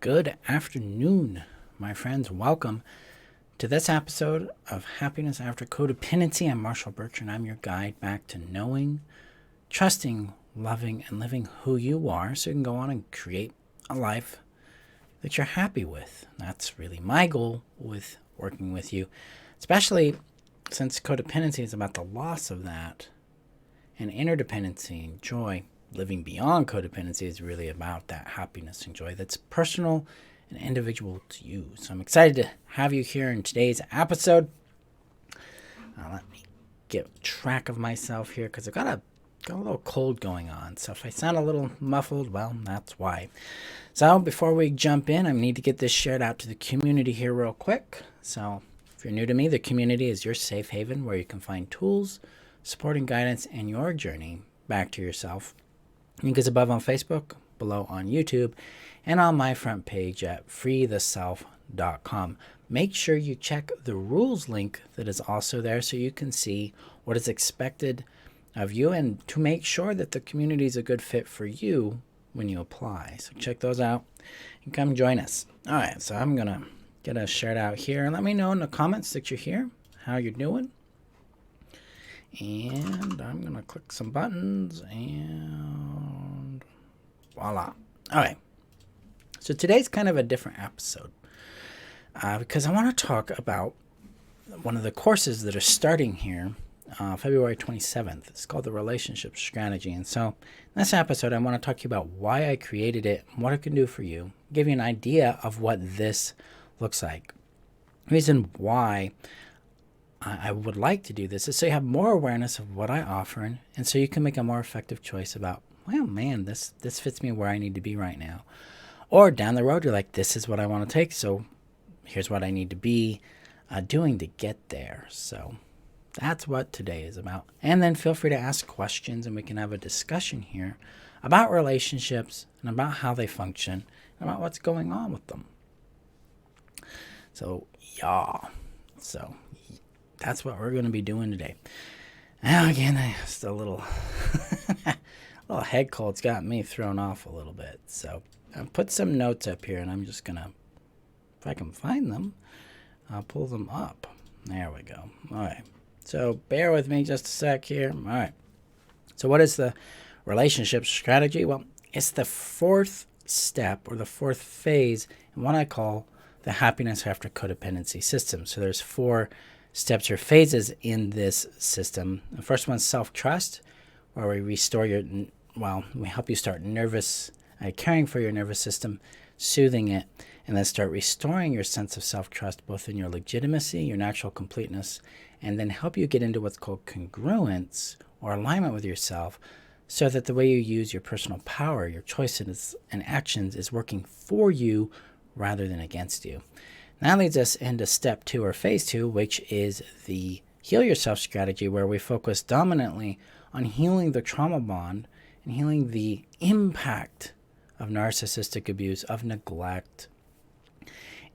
Good afternoon, my friends. Welcome to this episode of Happiness After Codependency. I'm Marshall Bertrand. I'm your guide back to knowing, trusting, loving, and living who you are so you can go on and create a life that you're happy with. That's really my goal with working with you, especially since codependency is about the loss of that, and interdependency and joy, living beyond codependency, is really about that happiness and joy that's personal and individual to you. So I'm excited to have you here in today's episode. Let me get track of myself here because I've got a little cold going on. So if I sound a little muffled, well, that's why. So before we jump in, I need to get this shared out to the community here real quick. So if you're new to me, the community is your safe haven where you can find tools, support, and guidance in your journey back to yourself. Link is above on Facebook, below on YouTube, and on my front page at freetheself.com. Make sure you check the rules link that is also there so you can see what is expected of you and to make sure that the community is a good fit for you when you apply. So check those out and come join us. All right, so I'm going to get us shared out here. Let me know in the comments that you're here, how you're doing. And I'm going to click some buttons and voila. All right. So today's kind of a different episode because I want to talk about one of the courses that are starting here February 27th. It's called the Relationship Strategy. And so in this episode, I want to talk to you about why I created it, what it can do for you, give you an idea of what this looks like. The reason why I would like to do this is so you have more awareness of what I offer, and so you can make a more effective choice about, well, man, this fits me where I need to be right now. Or down the road, you're like, this is what I want to take, so here's what I need to be doing to get there. So that's what today is about. And then feel free to ask questions, and we can have a discussion here about relationships and about how they function and about what's going on with them. So, that's what we're going to be doing today. Now, again, just a little head cold's got me thrown off a little bit. So I put some notes up here, and I'm just going to, if I can find them, I'll pull them up. There we go. All right. So bear with me just a sec here. All right. So what is the relationship strategy? Well, it's the fourth step or the fourth phase in what I call the happiness after codependency system. So there's four steps or phases in this system. The first one's self-trust, where we restore we help you start caring for your nervous system, soothing it, and then start restoring your sense of self-trust, both in your legitimacy, your natural completeness, and then help you get into what's called congruence or alignment with yourself, so that the way you use your personal power, your choices and actions is working for you rather than against you. That leads us into step 2 or phase 2, which is the heal yourself strategy, where we focus dominantly on healing the trauma bond and healing the impact of narcissistic abuse, of neglect,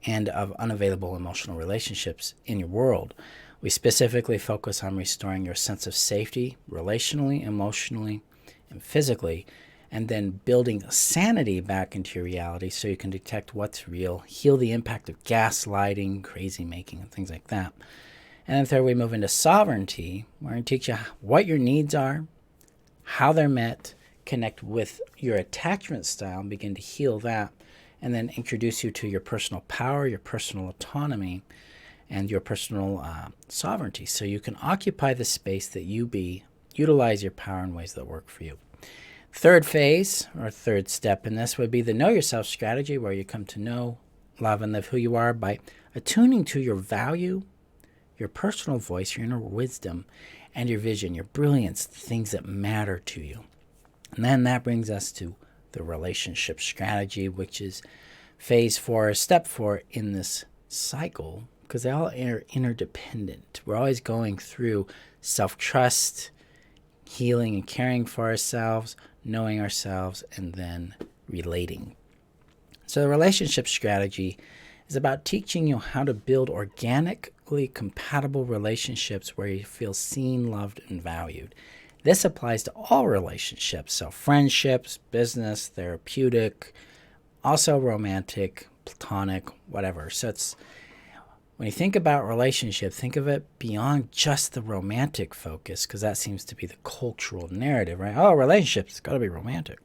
and of unavailable emotional relationships in your world. We specifically focus on restoring your sense of safety, relationally, emotionally, and physically, and then building sanity back into your reality so you can detect what's real, heal the impact of gaslighting, crazy making, and things like that. And then third, we move into sovereignty, where I teach you what your needs are, how they're met, connect with your attachment style, and begin to heal that, and then introduce you to your personal power, your personal autonomy, and your personal sovereignty, so you can occupy the space that you be, utilize your power in ways that work for you. Third phase, or third step in this, would be the know yourself strategy, where you come to know, love, and live who you are by attuning to your value, your personal voice, your inner wisdom, and your vision, your brilliance, the things that matter to you. And then that brings us to the relationship strategy, which is phase 4, step 4 in this cycle, because they all are interdependent. We're always going through self-trust, healing and caring for ourselves, knowing ourselves, and then relating. So the relationship strategy is about teaching you how to build organically compatible relationships where you feel seen, loved, and valued. This applies to all relationships, so friendships, business, therapeutic, also romantic, platonic, whatever. So it's when you think about relationship, think of it beyond just the romantic focus, because that seems to be the cultural narrative, right? Oh, relationships, got to be romantic.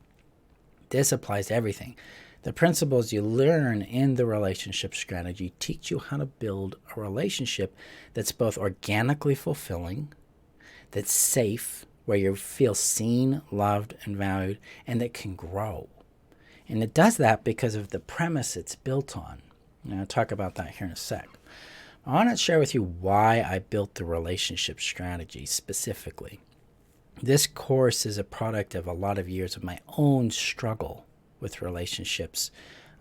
This applies to everything. The principles you learn in the relationship strategy teach you how to build a relationship that's both organically fulfilling, that's safe, where you feel seen, loved, and valued, and that can grow. And it does that because of the premise it's built on. And I'll talk about that here in a sec. I want to share with you why I built the relationship strategy specifically. This course is a product of a lot of years of my own struggle with relationships,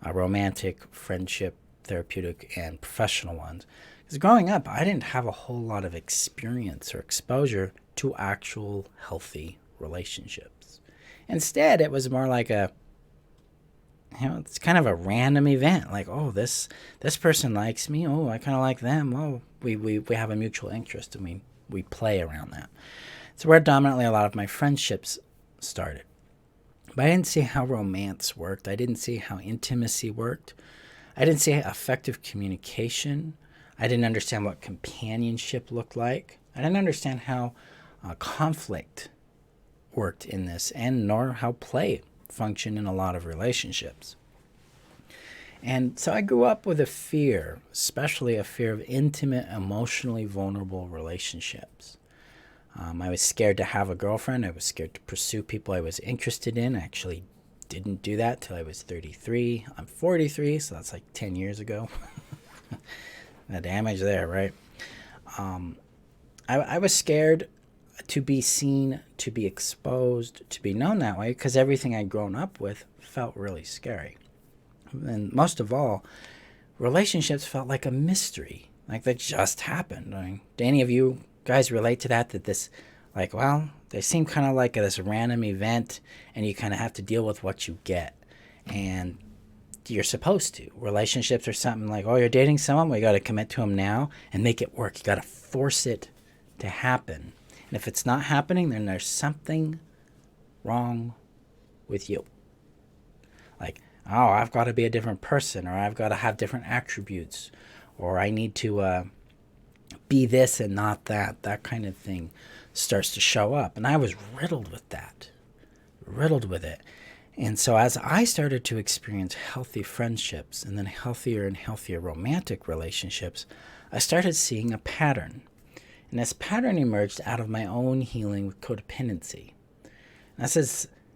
romantic, friendship, therapeutic, and professional ones. Because growing up, I didn't have a whole lot of experience or exposure to actual healthy relationships. Instead, it was more like it's kind of a random event. Like, oh, this person likes me. Oh, I kind of like them. Oh, we have a mutual interest, and we play around that. So where dominantly a lot of my friendships started. But I didn't see how romance worked. I didn't see how intimacy worked. I didn't see effective communication. I didn't understand what companionship looked like. I didn't understand how conflict worked in this, and nor how play functioned in a lot of relationships. And so I grew up with a fear, especially a fear of intimate, emotionally vulnerable relationships. I was scared to have a girlfriend. I was scared to pursue people I was interested in. I actually didn't do that till I was 33. I'm 43, so that's like 10 years ago. The damage there, right? I was scared to be seen, to be exposed, to be known that way, because everything I'd grown up with felt really scary. And most of all, relationships felt like a mystery, like they just happened. I mean, do any of you guys relate to that this, like, well, they seem kind of like this random event, and you kind of have to deal with what you get, and you're supposed to. Relationships are something like, oh, you're dating someone, well, you got to commit to them now and make it work. You got to force it to happen. And if it's not happening, then there's something wrong with you. Like, oh, I've got to be a different person, or I've got to have different attributes, or I need to be this and not that. That kind of thing starts to show up. And I was riddled with that, riddled with it. And so as I started to experience healthy friendships and then healthier and healthier romantic relationships, I started seeing a pattern. And this pattern emerged out of my own healing with codependency. And this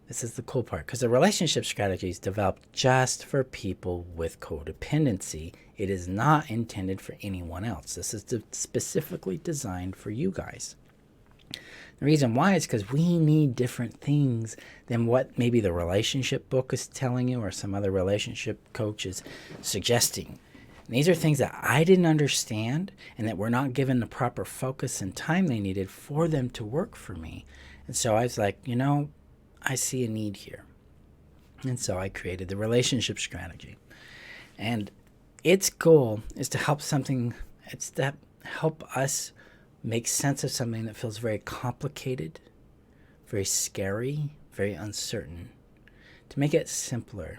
is the cool part, because the relationship strategy is developed just for people with codependency. It is not intended for anyone else. This is specifically designed for you guys. The reason why is because we need different things than what maybe the relationship book is telling you or some other relationship coach is suggesting. And these are things that I didn't understand and that were not given the proper focus and time they needed for them to work for me. And so I was like, I see a need here. And so I created the relationship strategy. And its goal is to help us make sense of something that feels very complicated, very scary, very uncertain, to make it simpler,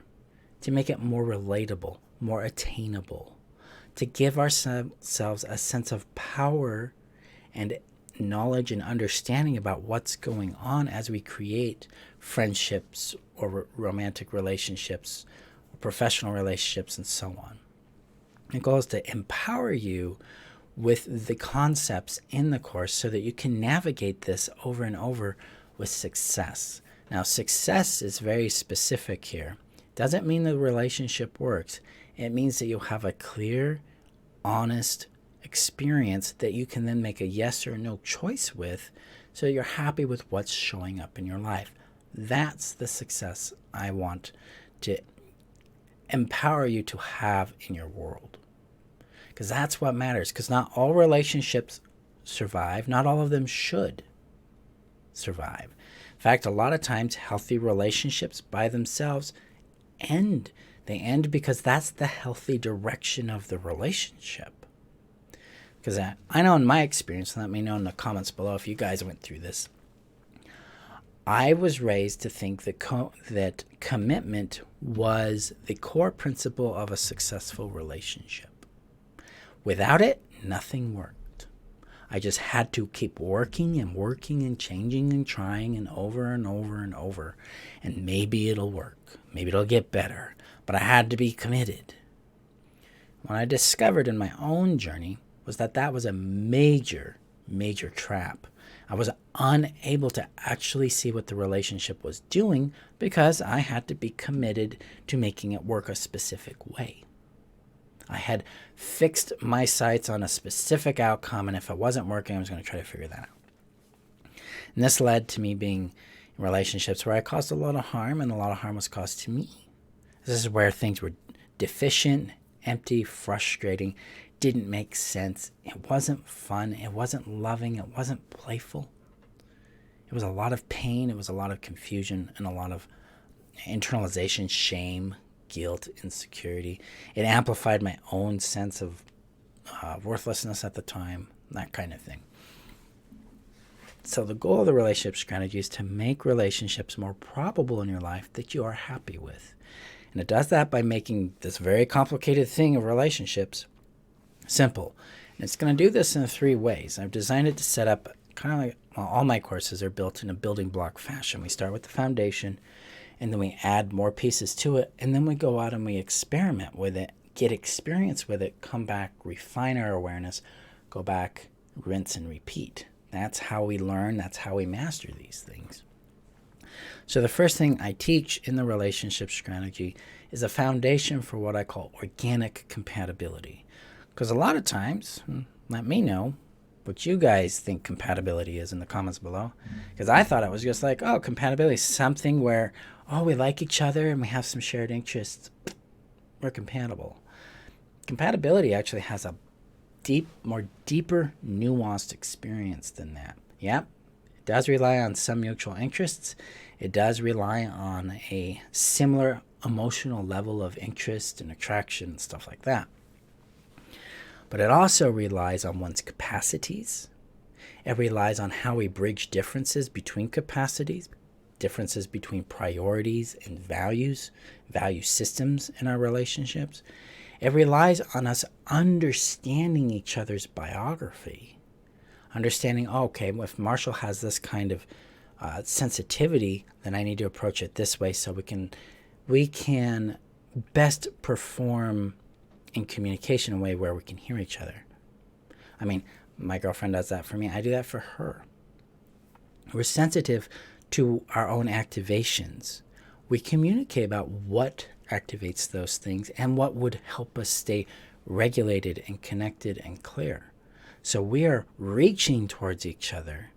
to make it more relatable, more attainable, to give ourselves a sense of power and knowledge and understanding about what's going on as we create friendships or romantic relationships, or professional relationships, and so on. The goal is to empower you with the concepts in the course so that you can navigate this over and over with success. Now, success is very specific here. Doesn't mean the relationship works. It means that you'll have a clear, honest experience that you can then make a yes or no choice with, so you're happy with what's showing up in your life. That's the success I want to empower you to have in your world. Because that's what matters. Because not all relationships survive. Not all of them should survive. In fact, a lot of times healthy relationships by themselves end. They end because that's the healthy direction of the relationship. Because I know in my experience, let me know in the comments below if you guys went through this. I was raised to think that commitment was the core principle of a successful relationship. Without it, nothing worked. I just had to keep working and changing and trying and over and over and over. And maybe it'll work. Maybe it'll get better. But I had to be committed. What I discovered in my own journey was that was a major, major trap. I was unable to actually see what the relationship was doing because I had to be committed to making it work a specific way. I had fixed my sights on a specific outcome, and if it wasn't working, I was going to try to figure that out. And this led to me being in relationships where I caused a lot of harm, and a lot of harm was caused to me. This is where things were deficient, empty, frustrating, didn't make sense. It wasn't fun. It wasn't loving. It wasn't playful. It was a lot of pain. It was a lot of confusion and a lot of internalization, shame, guilt, insecurity. It amplified my own sense of worthlessness at the time, that kind of thing. So the goal of the relationship strategy is to make relationships more probable in your life that you are happy with. And it does that by making this very complicated thing of relationships simple. And it's going to do this in 3 ways. I've designed it to set up kind of like, well, all my courses are built in a building block fashion. We start with the foundation, and then we add more pieces to it, and then we go out and we experiment with it, get experience with it, come back, refine our awareness, go back, rinse and repeat. That's how we learn. That's how we master these things. So the first thing I teach in the relationship strategy is a foundation for what I call organic compatibility. Because a lot of times, let me know what you guys think compatibility is in the comments below. Because I thought it was just like, oh, compatibility is something where, oh, we like each other and we have some shared interests. We're compatible. Compatibility actually has a deeper, nuanced experience than that. Yep, it does rely on some mutual interests. It does rely on a similar emotional level of interest and attraction and stuff like that. But it also relies on one's capacities. It relies on how we bridge differences between capacities, differences between priorities and values, value systems in our relationships. It relies on us understanding each other's biography. Understanding, oh, okay, if Marshall has this kind of sensitivity, then I need to approach it this way so we can best perform in communication in a way where we can hear each other. I mean, my girlfriend does that for me. I do that for her. We're sensitive to our own activations. We communicate about what activates those things and what would help us stay regulated and connected and clear. So we are reaching towards each other,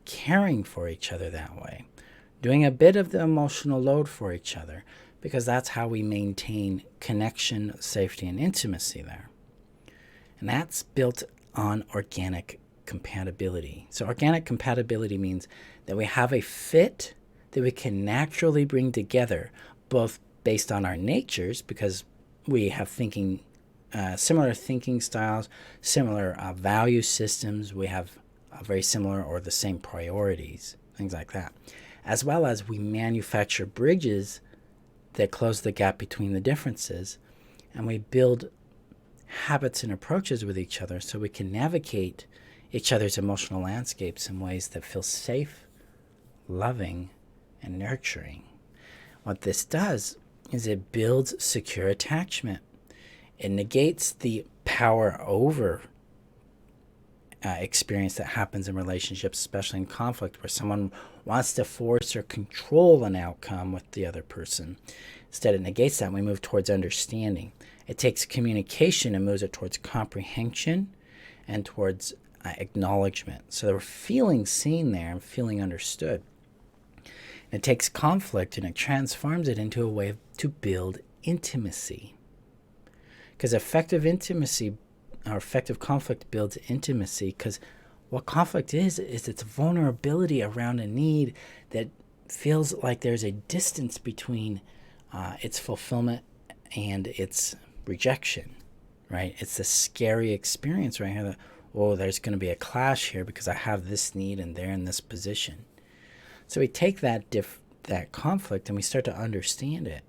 caring for each other that way, doing a bit of the emotional load for each other, because that's how we maintain connection, safety, and intimacy there. And that's built on organic compatibility. So organic compatibility means that we have a fit that we can naturally bring together, both based on our natures, because we have similar thinking styles, similar value systems, we have very similar or the same priorities, things like that. As well as we manufacture bridges that close the gap between the differences, and we build habits and approaches with each other so we can navigate each other's emotional landscapes in ways that feel safe, loving, and nurturing. What this does is it builds secure attachment. It negates the power over experience that happens in relationships, especially in conflict, where someone wants to force or control an outcome with the other person. Instead, it negates that. We move towards understanding. It takes communication and moves it towards comprehension and towards acknowledgement. So we're feeling seen there and feeling understood. And it takes conflict and it transforms it into a way to build intimacy. Because effective conflict builds intimacy, because what conflict is it's vulnerability around a need that feels like there's a distance between its fulfillment and its rejection, right? It's a scary experience right here that, oh, there's going to be a clash here because I have this need and they're in this position. So we take that conflict and we start to understand it.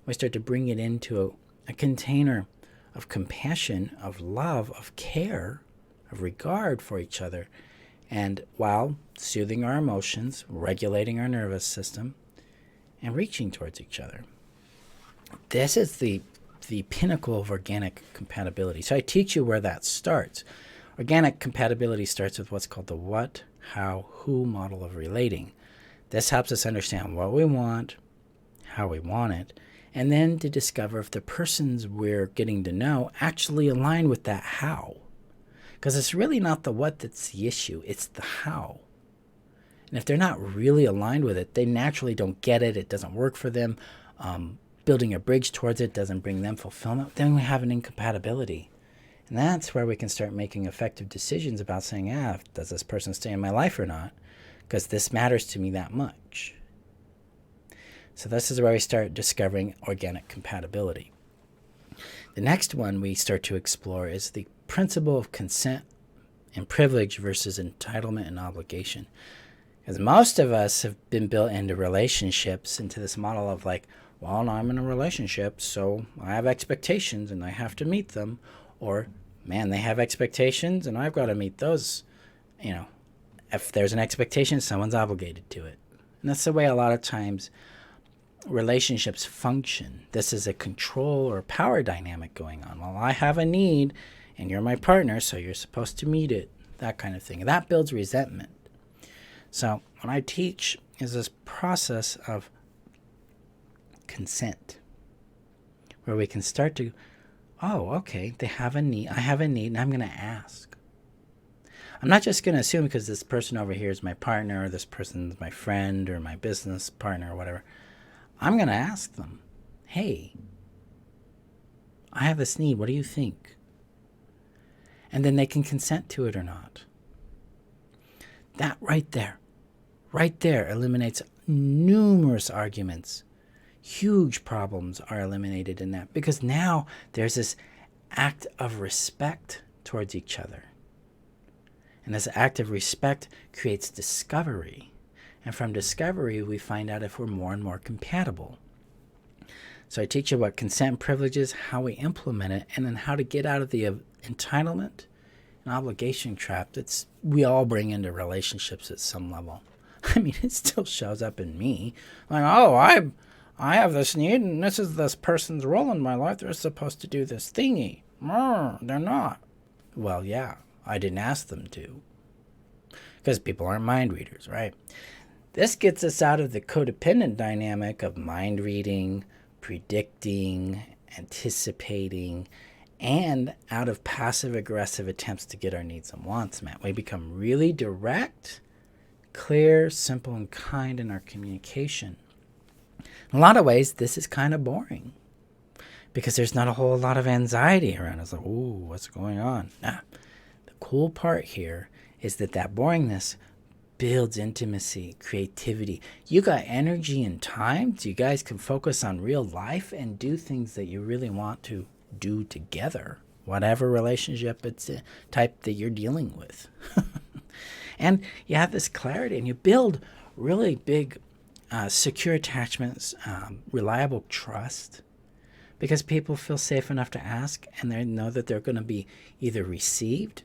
We start to bring it into a container of compassion, of love, of care, of regard for each other, and while soothing our emotions, regulating our nervous system, and reaching towards each other. This is the pinnacle of organic compatibility. So I teach you where that starts. Organic compatibility starts with what's called the what, how, who model of relating. This helps us understand what we want, how we want it, and then to discover if the persons we're getting to know actually align with that how. Because it's really not the what that's the issue, it's the how. And if they're not really aligned with it, they naturally don't get it, it doesn't work for them, building a bridge towards it doesn't bring them fulfillment, then we have an incompatibility. And that's where we can start making effective decisions about saying, does this person stay in my life or not? Because this matters to me that much. So this is where we start discovering organic compatibility. The next one we start to explore is the principle of consent and privilege versus entitlement and obligation. Because most of us have been built into relationships, into this model of like, well, I'm in a relationship, so I have expectations and I have to meet them. Or, man, they have expectations and I've got to meet those. If there's an expectation, someone's obligated to it. And that's the way a lot of times relationships function. This is a control or power dynamic going on. Well, I have a need and you're my partner, so you're supposed to meet it, that kind of thing. And that builds resentment. So what I teach is this process of consent, where we can start to, okay, they have a need, I have a need, and I'm going to ask. I'm not just going to assume because this person over here is my partner, or this person's my friend, or my business partner, or whatever. I'm going to ask them, hey, I have this need, what do you think? And then they can consent to it or not. That right there eliminates numerous arguments. Huge problems are eliminated in that, because now there's this act of respect towards each other. And this act of respect creates discovery. And from discovery, we find out if we're more and more compatible. So I teach you what consent and privilege is, how we implement it, and then how to get out of the entitlement and obligation trap that's we all bring into relationships at some level. I mean, it still shows up in me. Like, I have this need, and this is this person's role in my life. They're supposed to do this thingy. They're not. Well, yeah, I didn't ask them to. Because people aren't mind readers, right? This gets us out of the codependent dynamic of mind reading, predicting, anticipating, and out of passive-aggressive attempts to get our needs and wants met. We become really direct, clear, simple, and kind in our communication. In a lot of ways, this is kind of boring because there's not a whole lot of anxiety around. It's like, ooh, what's going on? The cool part here is that boringness builds intimacy, creativity. You got energy and time, so you guys can focus on real life and do things that you really want to do together, whatever relationship it's a type that you're dealing with. And you have this clarity, and you build really big secure attachments, reliable trust, because people feel safe enough to ask, and they know that they're going to be either received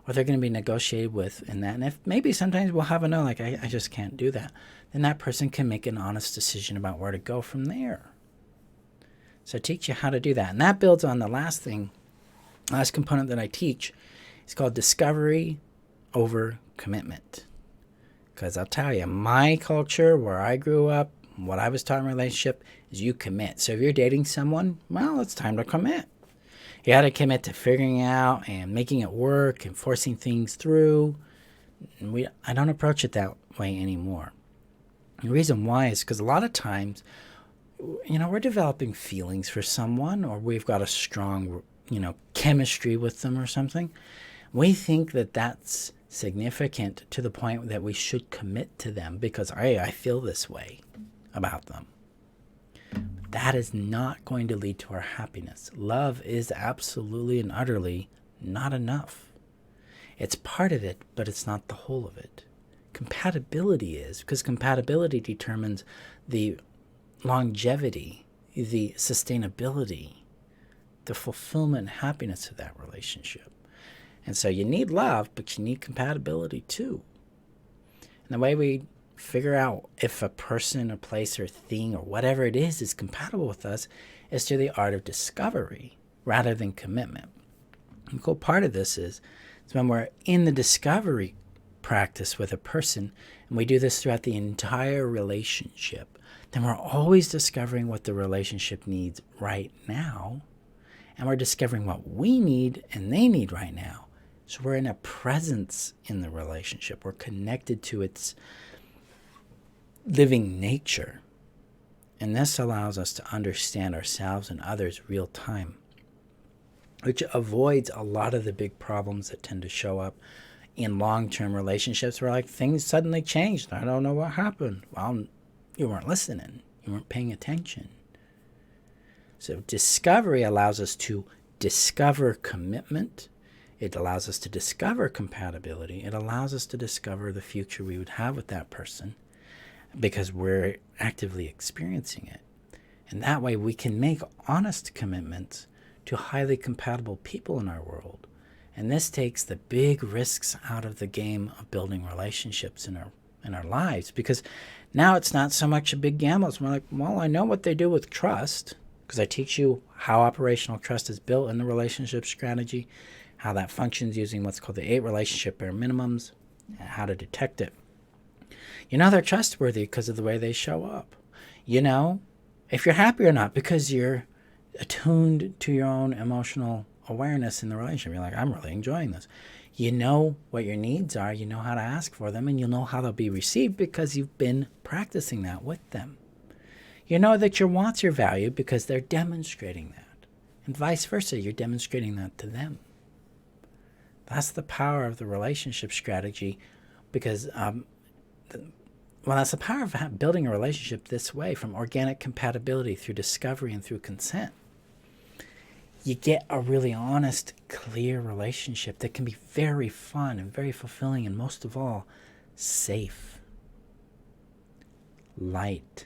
or they're going to be negotiated with in that. And if maybe sometimes we'll have a no, like I just can't do that, then that person can make an honest decision about where to go from there. So I teach you how to do that. And that builds on the last component that I teach. It's called discovery over commitment. Because I'll tell you, my culture, where I grew up, what I was taught in relationship is you commit. So if you're dating someone, well, it's time to commit. You got to commit to figuring out and making it work and forcing things through. And I don't approach it that way anymore. The reason why is because a lot of times, we're developing feelings for someone, or we've got a strong, chemistry with them or something. We think that that's significant to the point that we should commit to them because I feel this way about them. That is not going to lead to our happiness. Love is absolutely and utterly not enough. It's part of it, but it's not the whole of it. compatibility is, because compatibility determines the longevity, the sustainability, the fulfillment and happiness of that relationship. And so you need love, but you need compatibility too. And the way we figure out if a person or place or thing or whatever it is compatible with us is through the art of discovery rather than commitment. And the cool part of this is when we're in the discovery practice with a person, and we do this throughout the entire relationship, then we're always discovering what the relationship needs right now, and we're discovering what we need and they need right now. So we're in a presence in the relationship. We're connected to its living nature. And this allows us to understand ourselves and others real time, which avoids a lot of the big problems that tend to show up in long-term relationships where like things suddenly changed. I don't know what happened. Well, you weren't listening. You weren't paying attention. So discovery allows us to discover commitment. It allows us to discover compatibility. It allows us to discover the future we would have with that person because we're actively experiencing it. And that way we can make honest commitments to highly compatible people in our world. And this takes the big risks out of the game of building relationships in our lives, because now it's not so much a big gamble. It's more like, well, I know what they do with trust because I teach you how operational trust is built in the relationship strategy, how that functions using what's called the 8 relationship bare minimums, and how to detect it. You know they're trustworthy because of the way they show up. You know if you're happy or not because you're attuned to your own emotional awareness in the relationship. You're like, I'm really enjoying this. You know what your needs are. You know how to ask for them, and you'll know how they'll be received because you've been practicing that with them. You know that your wants are valued because they're demonstrating that. And vice versa, you're demonstrating that to them. That's the power of the relationship strategy, because that's the power of building a relationship this way, from organic compatibility through discovery and through consent. You get a really honest, clear relationship that can be very fun and very fulfilling, and most of all, safe, light,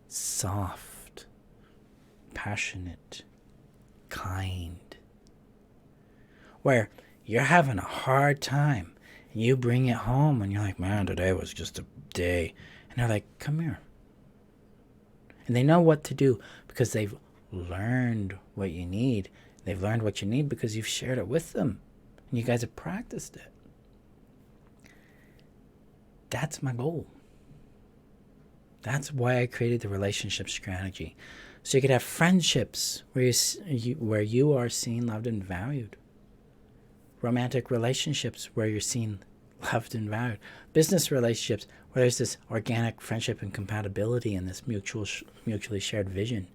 soft, passionate, kind. Where you're having a hard time and you bring it home and you're like, man, today was just a day. And they're like, come here. And they know what to do because they've learned what you need. They've learned what you need because you've shared it with them and you guys have practiced it. That's my goal. That's why I created the relationship strategy. So you could have friendships where you are seen, loved, and valued. Romantic relationships where you're seen, loved, and valued. Business relationships where there's this organic friendship and compatibility and this mutually shared vision.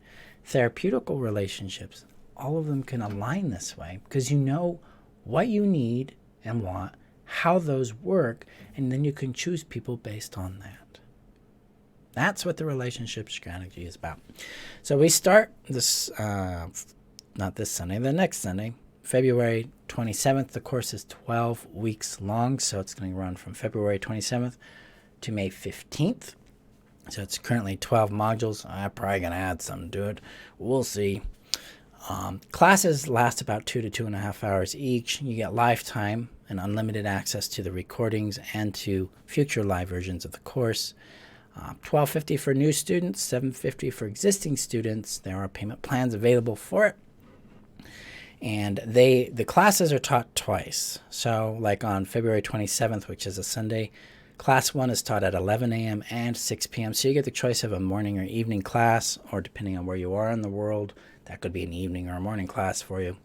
Therapeutical relationships, all of them can align this way because you know what you need and want, how those work, and then you can choose people based on that. That's what the relationship strategy is about. So we start this, not this Sunday, the next Sunday, February 27th. The course is 12 weeks long, so it's going to run from February 27th to May 15th. So it's currently 12 modules. I'm probably going to add something to it. We'll see. Classes last about 2 to 2.5 hours each. You get lifetime and unlimited access to the recordings and to future live versions of the course. $12.50 for new students, $7.50 for existing students. There are payment plans available for it. And the classes are taught twice. So like on February 27th, which is a Sunday, class 1 is taught at 11 a.m. and 6 p.m. So you get the choice of a morning or evening class, or depending on where you are in the world, that could be an evening or a morning class for you.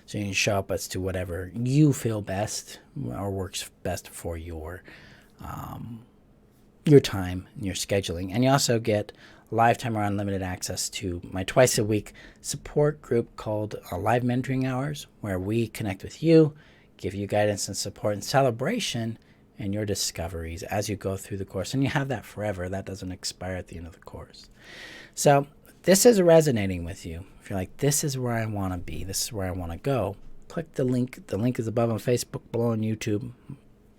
So you can show up as to whatever you feel best or works best for your time and your scheduling. And you also get lifetime or unlimited access to my twice-a-week support group called Live Mentoring Hours, where we connect with you, give you guidance and support and celebration and your discoveries as you go through the course. And you have that forever. That doesn't expire at the end of the course. So this is resonating with you. If you're like, this is where I want to be, this is where I want to go, click the link. The link is above on Facebook, below on YouTube.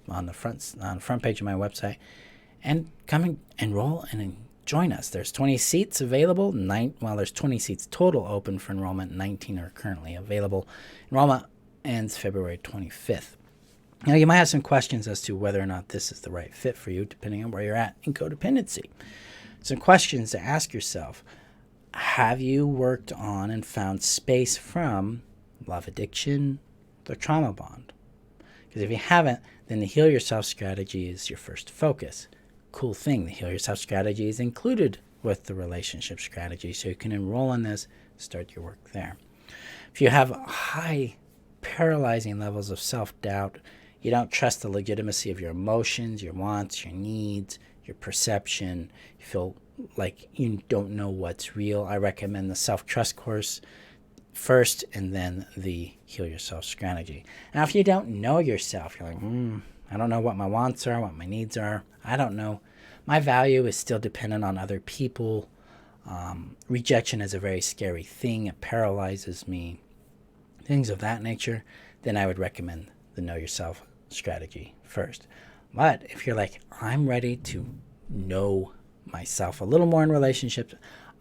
on the front page of my website, and come and enroll and join us. There's 20 seats available. There's 20 seats total open for enrollment. 19 are currently available. Enrollment ends February 25th. Now, you might have some questions as to whether or not this is the right fit for you, depending on where you're at in codependency. Some questions to ask yourself. Have you worked on and found space from love addiction, the trauma bond? Because if you haven't, then the Heal Yourself strategy is your first focus. Cool thing, the Heal Yourself strategy is included with the relationship strategy, so you can enroll in this, start your work there. If you have high paralyzing levels of self-doubt, you don't trust the legitimacy of your emotions, your wants, your needs, your perception, you feel like you don't know what's real, I recommend the self-trust course first and then the Heal Yourself strategy. Now, if you don't know yourself, you're like, I don't know what my wants are, what my needs are. I don't know. My value is still dependent on other people. Rejection is a very scary thing. It paralyzes me. Things of that nature. Then I would recommend the Know Yourself strategy first. But if you're like, I'm ready to know myself a little more in relationships,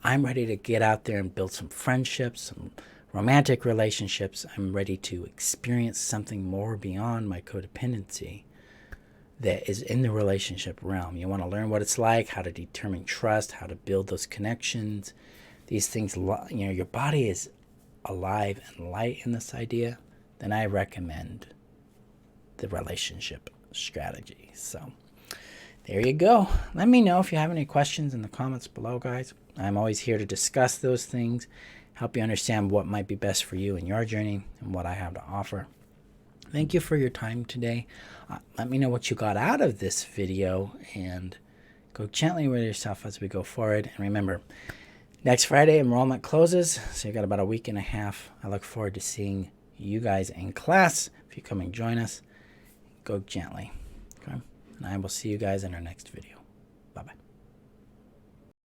I'm ready to get out there and build some friendships, some romantic relationships, I'm ready to experience something more beyond my codependency that is in the relationship realm. You want to learn what it's like, how to determine trust, how to build those connections. These things, your body is alive and light in this idea, then I recommend the relationship strategy. So there you go. Let me know if you have any questions in the comments below, guys. I'm always here to discuss those things, help you understand what might be best for you in your journey and what I have to offer. Thank you for your time today. Let me know what you got out of this video, and go gently with yourself as we go forward. And remember, next Friday enrollment closes, so you got about a week and a half. I look forward to seeing you guys in class. If you come and join us, go gently. Okay? And I will see you guys in our next video.